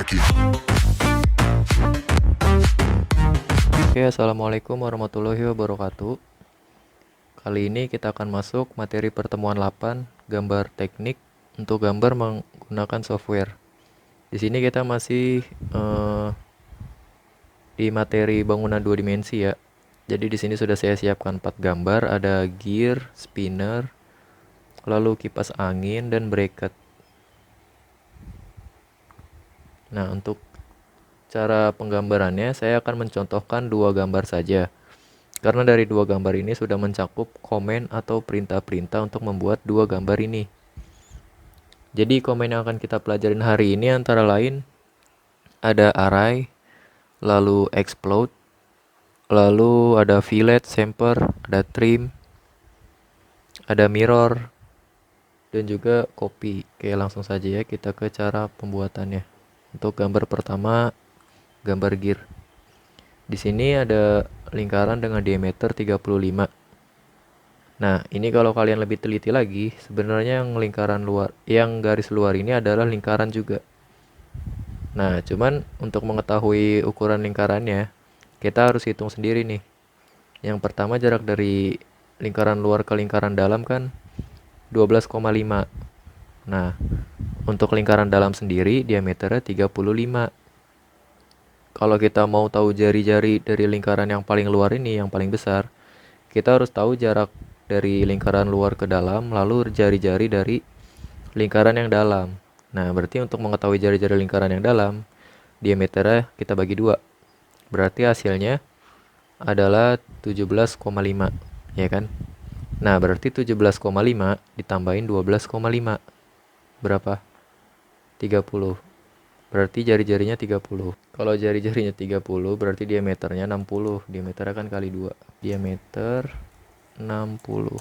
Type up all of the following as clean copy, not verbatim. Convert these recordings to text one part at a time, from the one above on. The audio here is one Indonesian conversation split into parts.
like it. Oke, assalamualaikum warahmatullahi wabarakatuh. Kali ini kita akan masuk materi pertemuan 8, gambar teknik untuk gambar menggunakan software. Di sini kita masih di materi bangunan 2 dimensi ya. Jadi di sini sudah saya siapkan 4 gambar, ada gear, spinner, lalu kipas angin dan bracket. Nah, untuk cara penggambarannya saya akan mencontohkan 2 gambar saja. Karena dari 2 gambar ini sudah mencakup komen atau perintah-perintah untuk membuat 2 gambar ini. Jadi komen yang akan kita pelajarin hari ini antara lain ada array, lalu explode, lalu ada fillet, chamfer, ada trim, ada mirror, dan juga copy. Oke, langsung saja ya kita ke cara pembuatannya. Untuk gambar pertama, gambar gear. Di sini ada lingkaran dengan diameter 35. Nah, ini kalau kalian lebih teliti lagi, sebenarnya yang lingkaran luar, yang garis luar ini adalah lingkaran juga. Nah, cuman untuk mengetahui ukuran lingkarannya, kita harus hitung sendiri nih. Yang pertama jarak dari lingkaran luar ke lingkaran dalam kan 12,5. Nah, untuk lingkaran dalam sendiri diameternya 35. Kalau kita mau tahu jari-jari dari lingkaran yang paling luar ini, yang paling besar, kita harus tahu jarak dari lingkaran luar ke dalam, lalu jari-jari dari lingkaran yang dalam. Nah, berarti untuk mengetahui jari-jari lingkaran yang dalam, diameternya kita bagi 2. Berarti hasilnya adalah 17,5, ya kan? Nah, berarti 17,5 ditambahin 12,5. Berapa? 30. Berarti jari-jarinya 30. Kalau jari-jarinya 30, berarti diameternya 60. Diameternya kan kali 2. Diameter 60.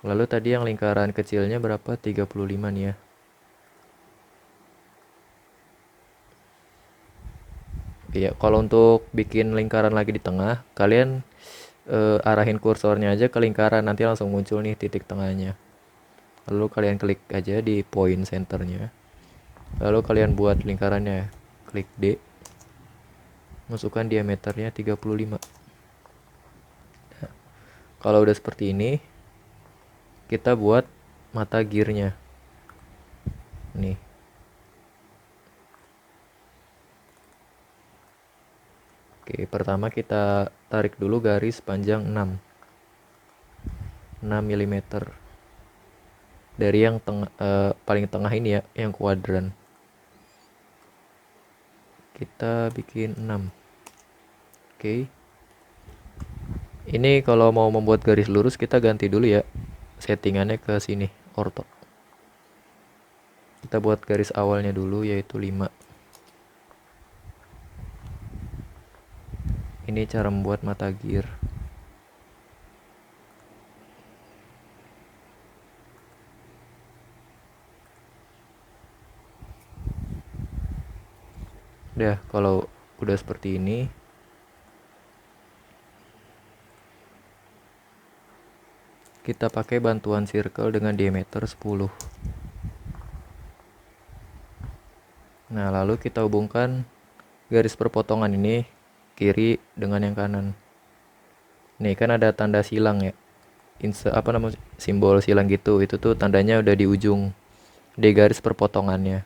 Lalu tadi yang lingkaran kecilnya berapa? 35 nih ya. Iya, kalau untuk bikin lingkaran lagi di tengah, kalian arahin kursornya aja ke lingkaran, nanti langsung muncul nih titik tengahnya. Lalu kalian klik aja di point centernya. Lalu kalian buat lingkarannya, klik D, masukkan diameternya 35. Nah, kalau udah seperti ini, kita buat mata gearnya. Nih. Oke, pertama kita tarik dulu garis panjang 6 mm dari yang paling tengah ini ya, yang kuadran. Kita bikin 6. Oke. Ini kalau mau membuat garis lurus kita ganti dulu ya settingannya ke sini, ortho. Kita buat garis awalnya dulu yaitu 5. Ini cara membuat mata gear. Udah, kalau udah seperti ini, kita pakai bantuan circle dengan diameter 10. Nah, lalu kita hubungkan garis perpotongan ini kiri dengan yang kanan. Nih kan ada tanda silang ya. Simbol silang gitu. Itu tuh tandanya udah di ujung di garis perpotongannya.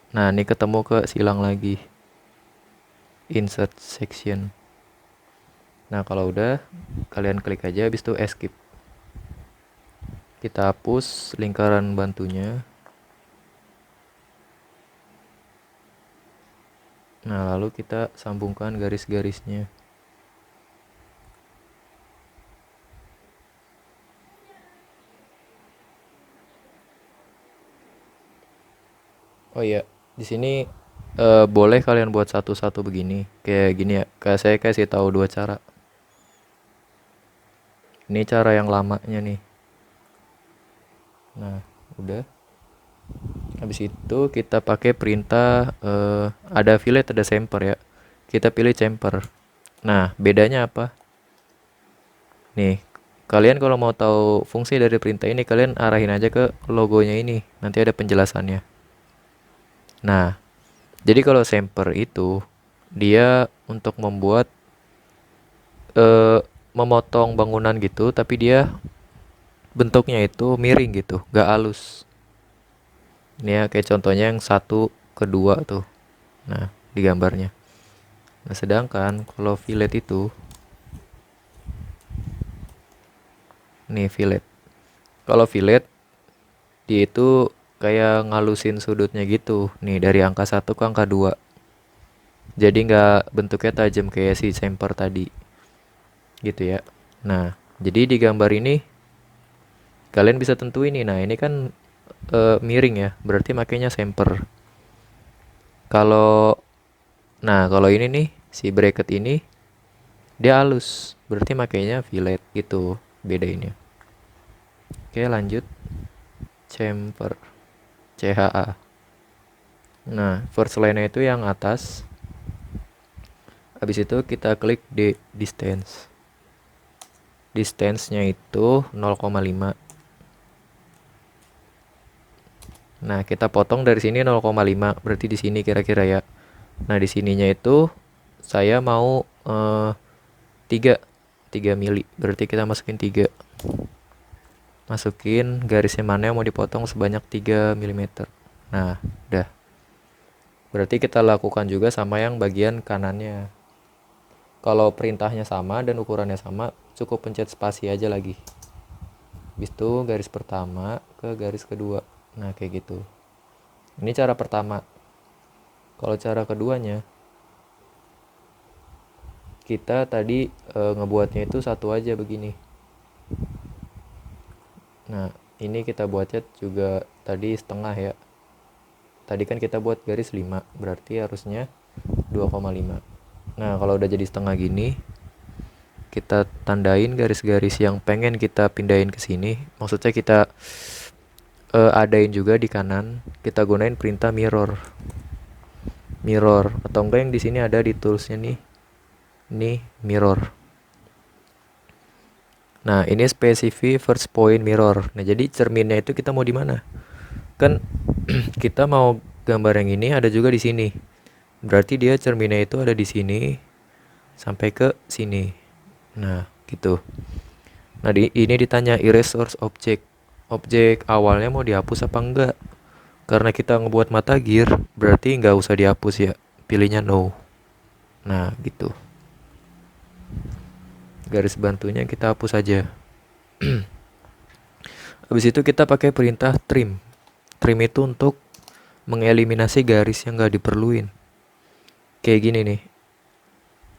Nah, ini ketemu ke silang lagi. Insert section. Nah, kalau udah kalian klik aja habis itu escape. Kita hapus lingkaran bantunya. Nah, lalu kita sambungkan garis-garisnya. Oh iya, di sini boleh kalian buat satu-satu begini, kayak gini ya. Kayak saya kasih tahu 2 cara. Ini cara yang lamanya nih. Nah, udah. Habis itu kita pakai perintah ada fillet, ada chamfer ya. Kita pilih chamfer. Nah, bedanya apa? Nih, kalian kalau mau tahu fungsi dari perintah ini, kalian arahin aja ke logonya ini. Nanti ada penjelasannya. Nah, Jadi kalau sampler itu dia untuk membuat memotong bangunan gitu, tapi dia bentuknya itu miring gitu, gak halus. Ini ya kayak contohnya yang satu kedua tuh. Nah, di gambarnya. Nah, sedangkan kalau fillet itu, nih fillet. Kalau fillet dia itu kayak ngalusin sudutnya gitu. Nih dari angka 1 ke angka 2. Jadi nggak bentuknya tajam kayak si sampler tadi. Gitu ya. Nah, jadi di gambar ini kalian bisa tentuin nih. Nah, ini kan miring ya. Berarti makanya sampler. Kalau kalau ini nih si bracket ini dia halus. Berarti makanya fillet itu bedainnya. Oke, lanjut. Chamfer CHA. Nah, first line-nya itu yang atas. Habis itu kita klik di distance. Distance-nya itu 0,5. Nah, kita potong dari sini 0,5. Berarti di sini kira-kira ya. Nah, di sininya itu saya mau 3 mili. Berarti kita masukin 3. Masukin garisnya mana yang mau dipotong sebanyak 3 mm. Nah, udah. Berarti kita lakukan juga sama yang bagian kanannya. Kalau perintahnya sama dan ukurannya sama, cukup pencet spasi aja lagi. Habis itu garis pertama ke garis kedua. Nah, kayak gitu. Ini cara pertama. Kalau cara keduanya, kita tadi ngebuatnya itu satu aja begini. Nah, ini kita buatnya juga tadi setengah ya. Tadi kan kita buat garis 5, berarti harusnya 2,5. Nah, kalau udah jadi setengah gini, kita tandain garis-garis yang pengen kita pindahin ke sini. Maksudnya kita adain juga di kanan. Kita gunain perintah mirror. Mirror atau enggak yang di sini ada di toolsnya nih. Ini mirror. Nah, ini spesifik first point mirror. Nah, jadi cerminnya itu kita mau di mana? Kan kita mau gambar yang ini ada juga di sini. Berarti dia cerminnya itu ada di sini sampai ke sini. Nah, gitu. Nah, ini ditanya erase source object. Objek awalnya mau dihapus apa enggak? Karena kita ngebuat mata gear, berarti nggak usah dihapus ya. Pilihnya no. Nah, gitu. Garis bantunya kita hapus aja. Habis itu kita pakai perintah trim. Trim itu untuk mengeliminasi garis yang nggak diperluin. Kayak gini nih.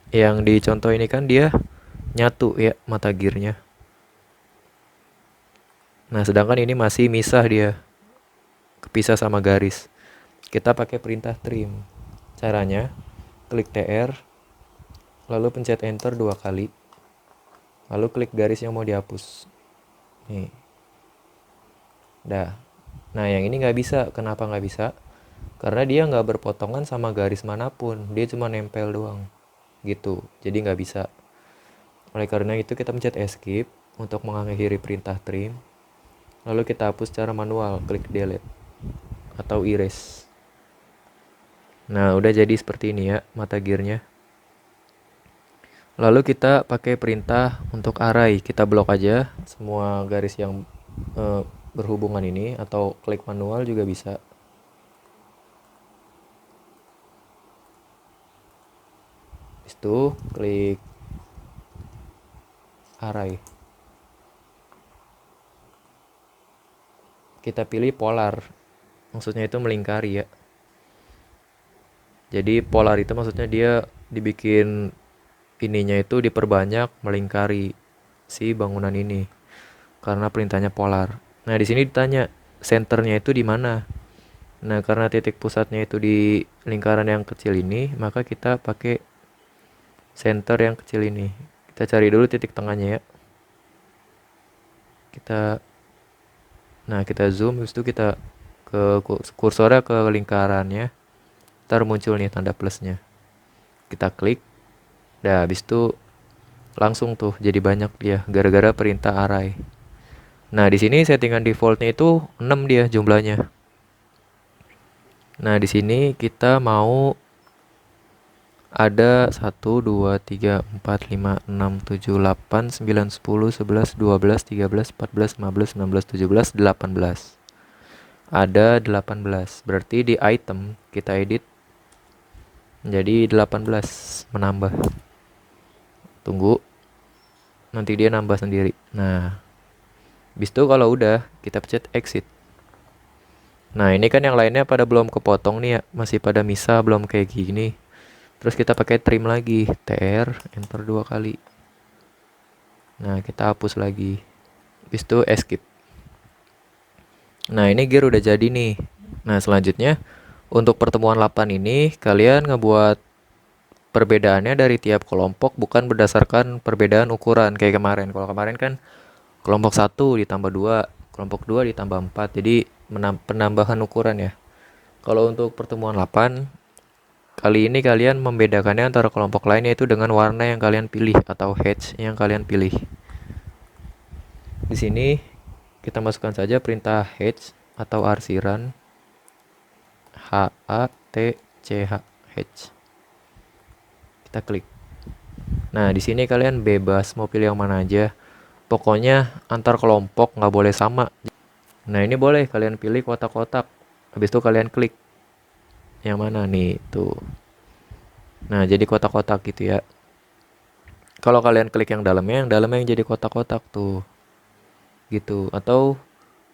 Yang di contoh ini kan dia nyatu ya mata gearnya. Nah, sedangkan ini masih misah dia. Kepisah sama garis. Kita pakai perintah trim. Caranya, klik TR, lalu pencet enter 2 kali. Lalu klik garis yang mau dihapus. Nih. Dah. Nah, yang ini nggak bisa. Kenapa nggak bisa? Karena dia nggak berpotongan sama garis manapun. Dia cuma nempel doang. Gitu. Jadi nggak bisa. Oleh karena itu kita pencet escape untuk mengakhiri perintah trim. Lalu kita hapus secara manual. Klik delete. Atau erase. Nah, udah jadi seperti ini ya mata gearnya. Lalu kita pakai perintah untuk array. Kita blok aja semua garis yang berhubungan ini, atau klik manual juga bisa. Habis itu klik array. Kita pilih polar. Maksudnya itu melingkari ya. Jadi polar itu maksudnya dia dibikin ininya itu diperbanyak melingkari si bangunan ini. Karena perintahnya polar. Nah, di sini ditanya senternya itu di mana. Nah, karena titik pusatnya itu di lingkaran yang kecil ini, maka kita pakai center yang kecil ini. Kita cari dulu titik tengahnya ya. Kita zoom, habis itu kita ke kursornya ke lingkarannya. Ntar muncul nih tanda plusnya. Kita klik. Dah, habis itu langsung tuh jadi banyak dia gara-gara perintah array. Nah, di sini settingan defaultnya itu 6 dia jumlahnya. Nah, di sini kita mau ada 1, 2, 3, 4, 5, 6, 7, 8, 9, 10, 11, 12, 13, 14, 15, 16, 17, 18. Ada 18. Berarti di item kita edit menjadi 18, menambah. Tunggu, nanti dia nambah sendiri. Nah, habis itu kalau udah kita pencet exit. Nah, ini kan yang lainnya pada belum kepotong nih ya, masih pada misah, belum kayak gini. Terus kita pakai trim lagi, TR, enter 2 kali. Nah, kita hapus lagi. Habis itu escape. Nah, ini gear udah jadi nih. Nah, selanjutnya untuk pertemuan 8 ini kalian ngebuat perbedaannya dari tiap kelompok bukan berdasarkan perbedaan ukuran kayak kemarin. Kalau kemarin kan kelompok 1 ditambah 2, kelompok 2 ditambah 4. Jadi penambahan ukuran ya. Kalau untuk pertemuan 8, kali ini kalian membedakannya antara kelompok lain yaitu dengan warna yang kalian pilih atau hatch yang kalian pilih. Di sini kita masukkan saja perintah hatch atau arsiran HATCH hatch. Kita klik. Nah, di sini kalian bebas mau pilih yang mana aja. Pokoknya antar kelompok nggak boleh sama. Nah, ini boleh kalian pilih kotak-kotak. Habis itu kalian klik yang mana nih tuh. Nah, jadi kotak-kotak gitu ya. Kalau kalian klik yang dalamnya yang jadi kotak-kotak tuh. Gitu. Atau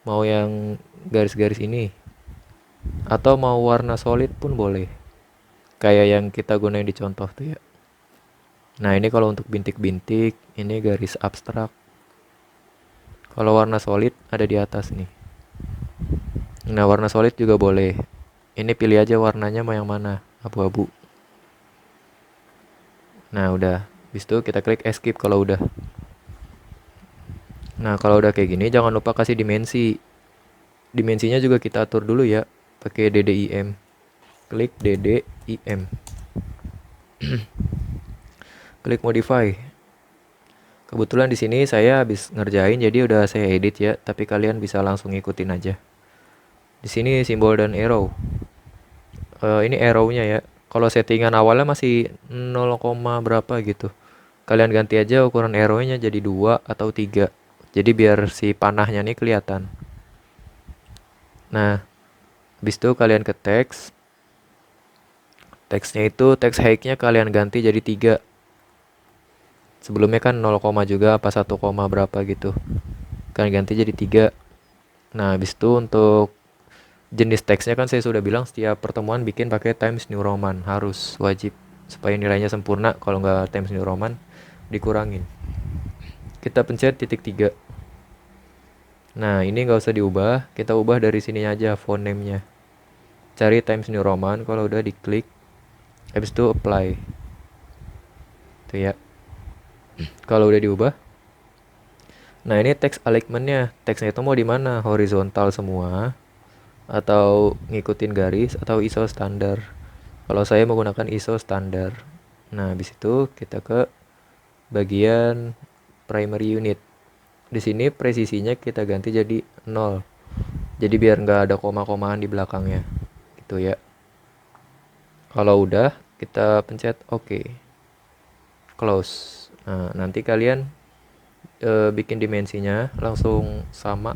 mau yang garis-garis ini. Atau mau warna solid pun boleh. Kayak yang kita gunain di contoh tuh ya. Nah, ini kalau untuk bintik-bintik, ini garis abstrak. Kalau warna solid ada di atas nih. Nah, warna solid juga boleh. Ini pilih aja warnanya mau yang mana, abu-abu. Nah, udah. Habis itu kita klik escape kalau udah. Nah, kalau udah kayak gini jangan lupa kasih dimensi. Dimensinya juga kita atur dulu ya, pakai DDIM. Klik DDIM. Klik modify. Kebetulan di sini saya habis ngerjain jadi udah saya edit ya, tapi kalian bisa langsung ikutin aja. Di sini simbol dan arrow. Ini arrow-nya ya. Kalau settingan awalnya masih 0, berapa gitu. Kalian ganti aja ukuran arrow-nya jadi 2 atau 3. Jadi biar si panahnya nih kelihatan. Nah, habis itu kalian ke teks. Teksnya itu teks height-nya kalian ganti jadi 3. Sebelumnya kan 0, juga apa 1, berapa gitu. Kalian ganti jadi 3. Nah, habis itu untuk jenis teksnya kan saya sudah bilang setiap pertemuan bikin pakai Times New Roman. Harus, wajib. Supaya nilainya sempurna, kalau nggak Times New Roman dikurangin. Kita pencet titik 3. Nah, ini nggak usah diubah. Kita ubah dari sini aja font name-nya. Cari Times New Roman, kalau udah diklik. Habis itu apply. Tuh ya. Kalau udah diubah. Nah, ini teks alignment-nya. Teksnya itu mau di mana? Horizontal semua atau ngikutin garis atau ISO standar. Kalau saya menggunakan ISO standar. Nah, habis itu kita ke bagian primary unit. Di sini presisinya kita ganti jadi 0. Jadi biar nggak ada koma-komaan di belakangnya. Gitu ya. Kalau udah, kita pencet OK. Close. Nah, nanti kalian bikin dimensinya langsung sama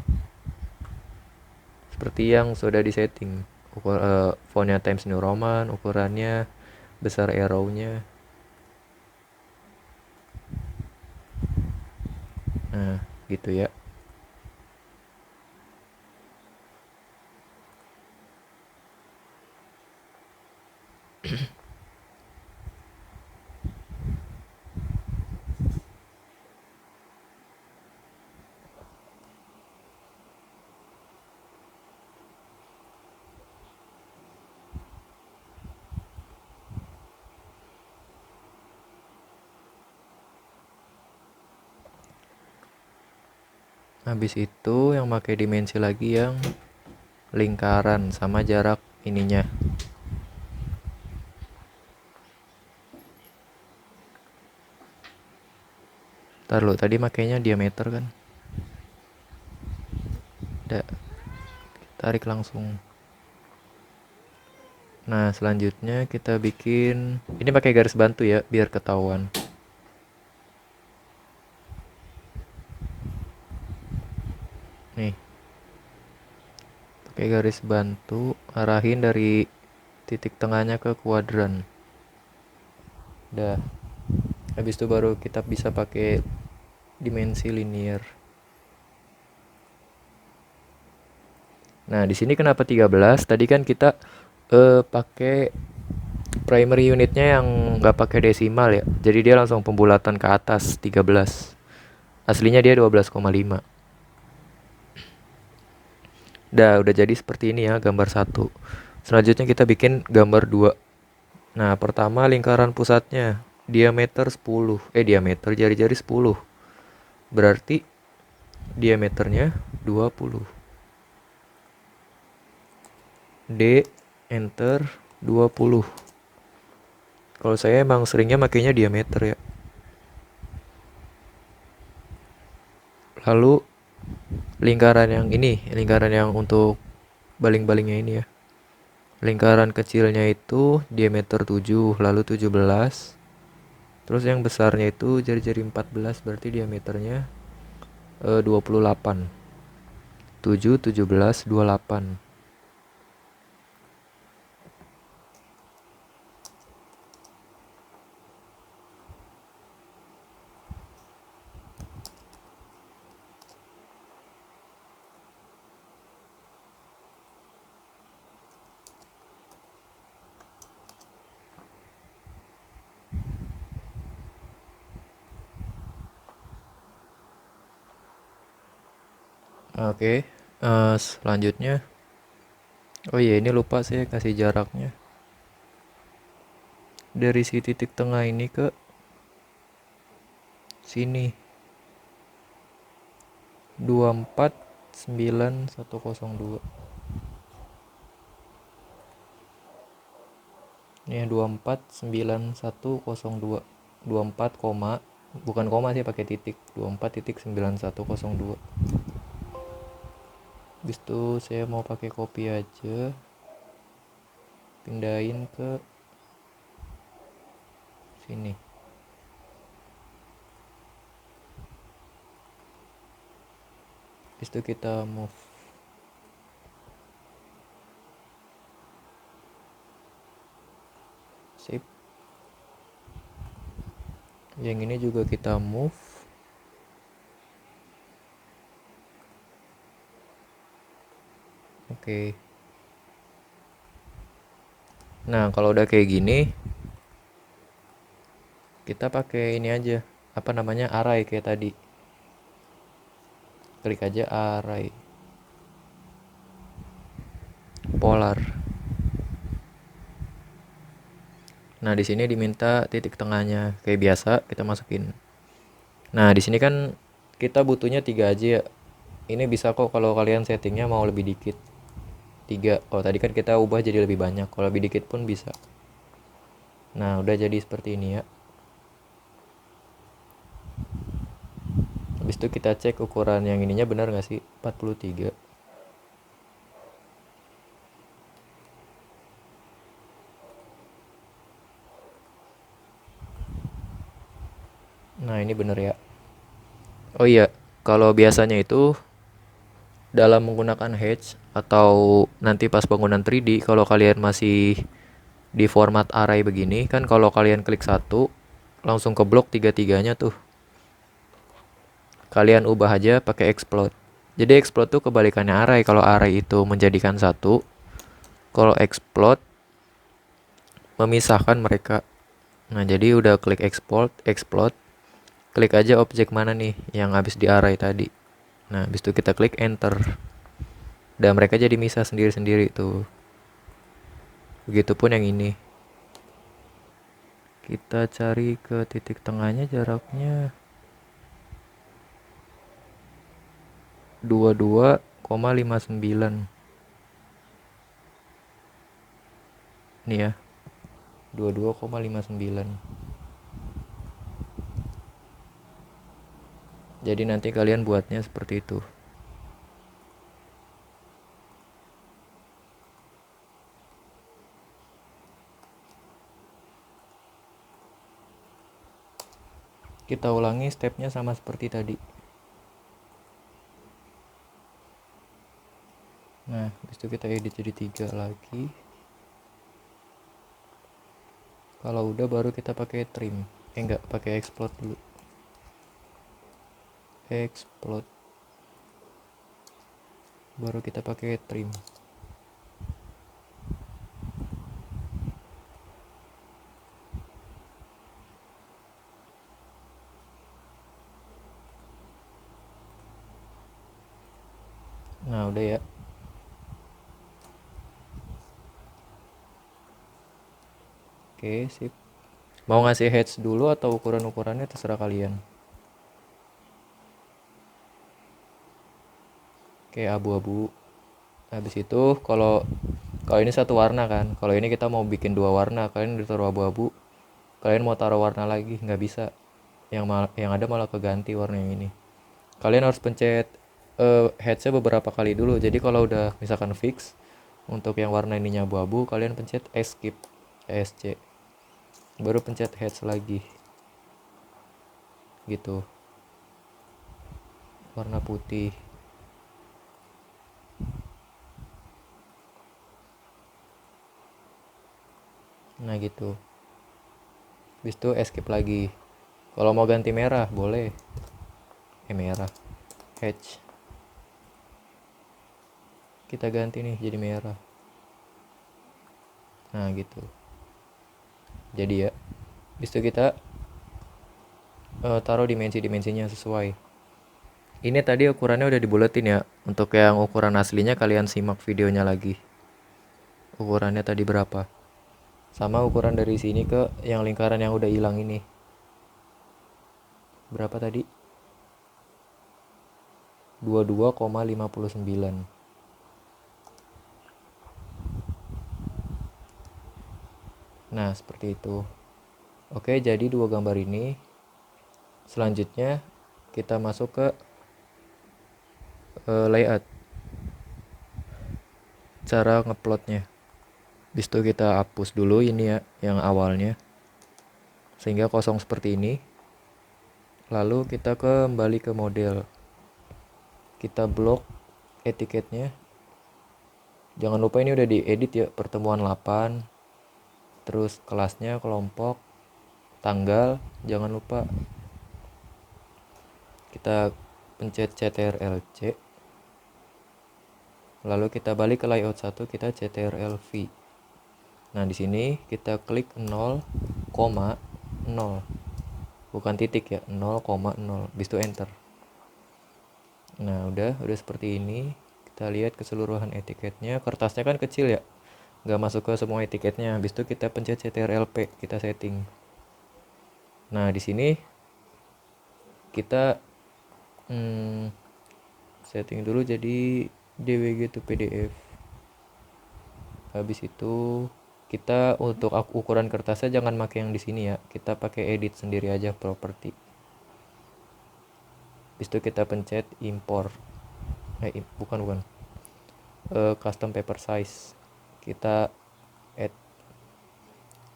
seperti yang sudah disetting. Fontnya Times New Roman, ukurannya, besar arrow-nya. Nah, gitu ya. Habis itu yang pakai dimensi lagi yang lingkaran sama jarak ininya. Ntar lo, tadi makainya diameter kan. Udah, tarik langsung. Nah, selanjutnya kita bikin ini pakai garis bantu ya, biar ketahuan. Nih, pakai garis bantu, arahin dari titik tengahnya ke kuadran. Udah. Habis itu baru kita bisa pakai dimensi linear. Nah, di sini kenapa 13? Tadi kan kita pakai primary unitnya yang nggak pakai desimal ya. Jadi dia langsung pembulatan ke atas 13. Aslinya dia 12,5. Udah jadi seperti ini ya gambar 1. Selanjutnya kita bikin gambar 2. Nah, pertama lingkaran pusatnya diameter 10. Diameter jari-jari 10. Berarti diameternya 20. D enter 20. Kalau saya emang seringnya makainya diameter ya. Lalu lingkaran yang ini, lingkaran yang untuk baling-balingnya ini ya. Lingkaran kecilnya itu diameter 7, lalu 17. Terus yang besarnya itu jari-jari 14, berarti diameternya 28. 7, 17, 28. Oke, selanjutnya. Oh iya, ini lupa saya kasih jaraknya. Dari si titik tengah ini ke sini 249.102. Ini 249.102. 24 koma, bukan koma sih, pakai titik. 24.9102. Habis itu saya mau pakai copy aja, pindahin ke sini. Habis itu kita move. Sip. Yang ini juga kita move. Oke. Nah, kalau udah kayak gini, kita pakai ini aja. Apa namanya? Array kayak tadi. Klik aja array. Polar. Nah, di sini diminta titik tengahnya. Kayak biasa kita masukin. Nah, di sini kan kita butuhnya 3 aja ya. Ini bisa kok kalau kalian settingnya mau lebih dikit. 3. Kalau tadi kan kita ubah jadi lebih banyak. Kalau lebih dikit pun bisa. Nah, udah jadi seperti ini ya. Habis itu kita cek ukuran yang ininya benar nggak sih? 43. Nah, ini bener ya. Oh iya, kalau biasanya itu dalam menggunakan Hatch atau nanti pas bangunan 3D, kalau kalian masih di format array begini, kan kalau kalian klik satu, langsung ke blok tiga-tiganya tuh. Kalian ubah aja pakai explode. Jadi explode tuh kebalikannya array. Kalau array itu menjadikan satu, kalau explode memisahkan mereka. Nah, jadi udah klik explode, klik aja objek mana nih yang habis di array tadi. Nah, habis itu kita klik enter. Dan mereka jadi misah sendiri-sendiri tuh. Begitupun yang ini. Kita cari ke titik tengahnya, jaraknya 22,59. Nih ya. 22,59. Jadi nanti kalian buatnya seperti itu. Kita ulangi stepnya sama seperti tadi. Nah, habis itu kita edit jadi 3 lagi. Kalau udah baru kita pakai trim. Enggak, pakai explode dulu. Explode. Baru kita pakai trim. Nah, udah ya. Oke, sip. Mau ngasih hedge dulu atau ukuran-ukurannya terserah kalian. Oke, abu-abu. Habis itu kalau ini satu warna kan. Kalau ini kita mau bikin 2 warna, kalian ditaruh abu-abu. Kalian mau taruh warna lagi, nggak bisa. Yang ada malah keganti warna yang ini. Kalian harus pencet headsnya beberapa kali dulu. Jadi kalau udah misalkan fix untuk yang warna ininya abu-abu, kalian pencet escape, ESC. Baru pencet heads lagi. Gitu. Warna putih. Nah gitu. Habis itu escape lagi. Kalau mau ganti merah boleh. Merah. Hatch. Kita ganti nih jadi merah. Nah gitu. Jadi ya. Habis itu kita taruh dimensi-dimensinya sesuai. Ini tadi ukurannya udah dibuletin ya. Untuk yang ukuran aslinya kalian simak videonya lagi. Ukurannya tadi berapa? Sama ukuran dari sini ke yang lingkaran yang udah hilang ini. Berapa tadi? 22,59. Nah, seperti itu. Oke, jadi 2 gambar ini. Selanjutnya kita masuk ke layout. Cara ngeplotnya. Habis itu kita hapus dulu ini ya, yang awalnya. Sehingga kosong seperti ini. Lalu kita kembali ke model. Kita blok etiketnya. Jangan lupa ini udah diedit ya, pertemuan 8. Terus kelasnya, kelompok, tanggal, jangan lupa. Kita pencet CTRL-C. Lalu kita balik ke layout 1, kita CTRL-V. Nah, di sini kita klik 0,0. Bukan titik ya, 0,0. Habis itu enter. Nah, udah seperti ini. Kita lihat keseluruhan etiketnya. Kertasnya kan kecil ya, nggak masuk ke semua etiketnya. Habis itu kita pencet CTRL-P, kita setting. Nah, di sini kita setting dulu jadi DWG to PDF. Habis itu kita untuk ukuran kertasnya jangan pakai yang di sini ya. Kita pakai edit sendiri aja, property. Habis itu kita pencet import. Bukan. Custom paper size. Kita add.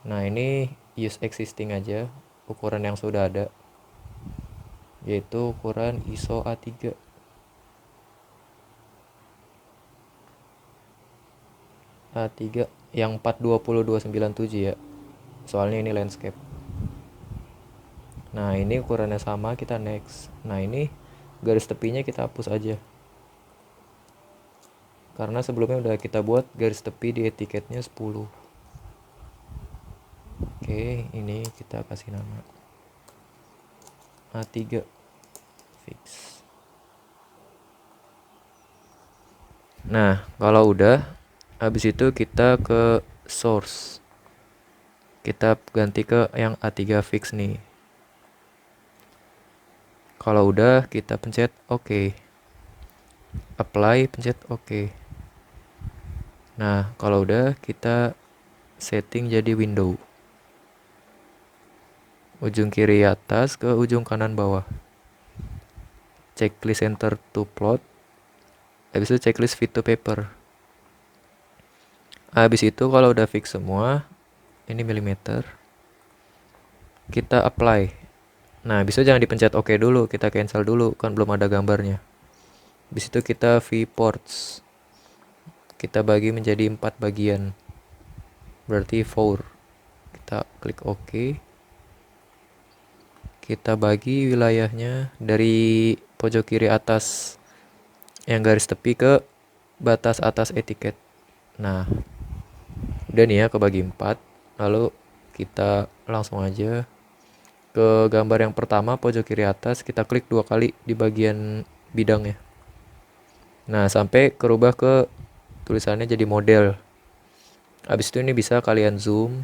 Nah, ini use existing aja, ukuran yang sudah ada. Yaitu ukuran ISO A3. A3 yang 420297 ya. Soalnya ini landscape. Nah, ini ukurannya sama, kita next. Nah, ini garis tepinya kita hapus aja. Karena sebelumnya udah kita buat garis tepi di etiketnya 10. Oke, ini kita kasih nama A3 fix. Nah, kalau udah, habis itu kita ke source. Kita ganti ke yang A3 fix nih. Kalau udah, kita pencet OK. Apply, pencet OK. Nah, kalau udah, kita setting jadi window. Ujung kiri atas ke ujung kanan bawah. Checklist enter to plot. Habis itu checklist fit to paper. Habis itu kalau udah fix semua, ini milimeter, kita apply. Nah, habis itu jangan dipencet OK dulu, kita cancel dulu, kan belum ada gambarnya. Habis itu kita viewports. Kita bagi menjadi 4 bagian. Berarti 4. Kita klik OK. Kita bagi wilayahnya dari pojok kiri atas yang garis tepi ke batas atas etiket. Nah, udah nih ya kebagi 4. Lalu kita langsung aja ke gambar yang pertama pojok kiri atas, kita klik 2 kali di bagian bidangnya. Nah, sampai kerubah ke tulisannya jadi model. Habis itu ini bisa kalian zoom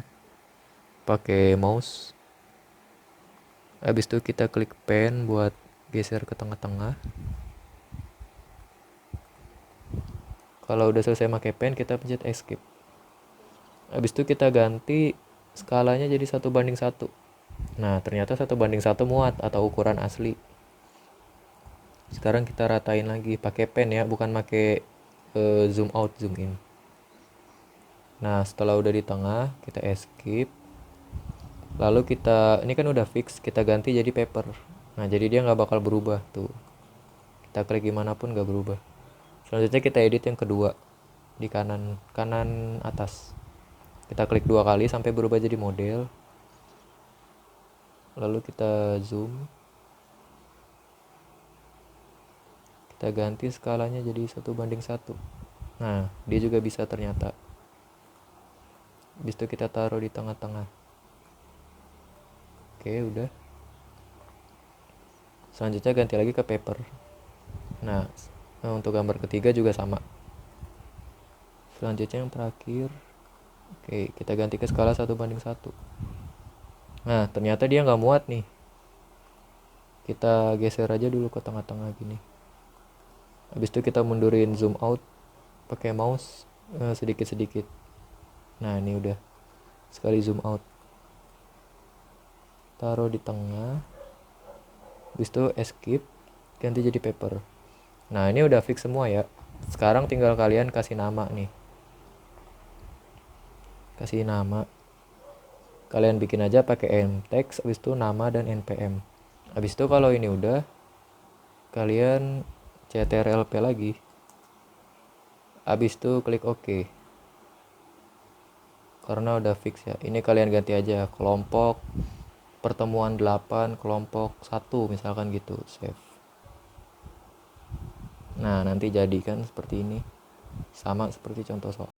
pakai mouse. Habis itu kita klik pen buat geser ke tengah-tengah. Kalau udah selesai pakai pen, kita pencet escape. Habis itu kita ganti skalanya jadi 1:1. Nah, ternyata 1:1 muat atau ukuran asli. Sekarang kita ratain lagi pakai pen ya, bukan pakai zoom out, zoom in. Nah, setelah udah di tengah, kita escape. Lalu ini kan udah fix, kita ganti jadi paper. Nah, jadi dia nggak bakal berubah tuh. Kita klik gimana pun nggak berubah. Selanjutnya kita edit yang kedua di kanan atas. Kita klik 2 kali sampai berubah jadi model. Lalu kita zoom. Kita ganti skalanya jadi 1:1. Nah, dia juga bisa ternyata. Habis itu kita taruh di tengah-tengah. Oke, udah. Selanjutnya ganti lagi ke paper. Nah, untuk gambar ketiga juga sama. Selanjutnya yang terakhir. Oke, kita ganti ke skala 1:1. Nah, ternyata dia nggak muat nih. Kita geser aja dulu ke tengah-tengah gini. Habis itu kita mundurin zoom out pakai mouse sedikit-sedikit. Nah, ini udah sekali zoom out. Taruh di tengah. Habis itu escape, ganti jadi paper. Nah, ini udah fix semua ya. Sekarang tinggal kalian kasih nama nih. Kasih nama. Kalian bikin aja pakai mtext, habis itu nama dan npm. Habis itu kalau ini udah, kalian ctrlp lagi. Habis itu klik OK. Karena udah fix ya. Ini kalian ganti aja kelompok pertemuan 8, kelompok 1 misalkan gitu, save. Nah, nanti jadikan seperti ini. Sama seperti contoh soal.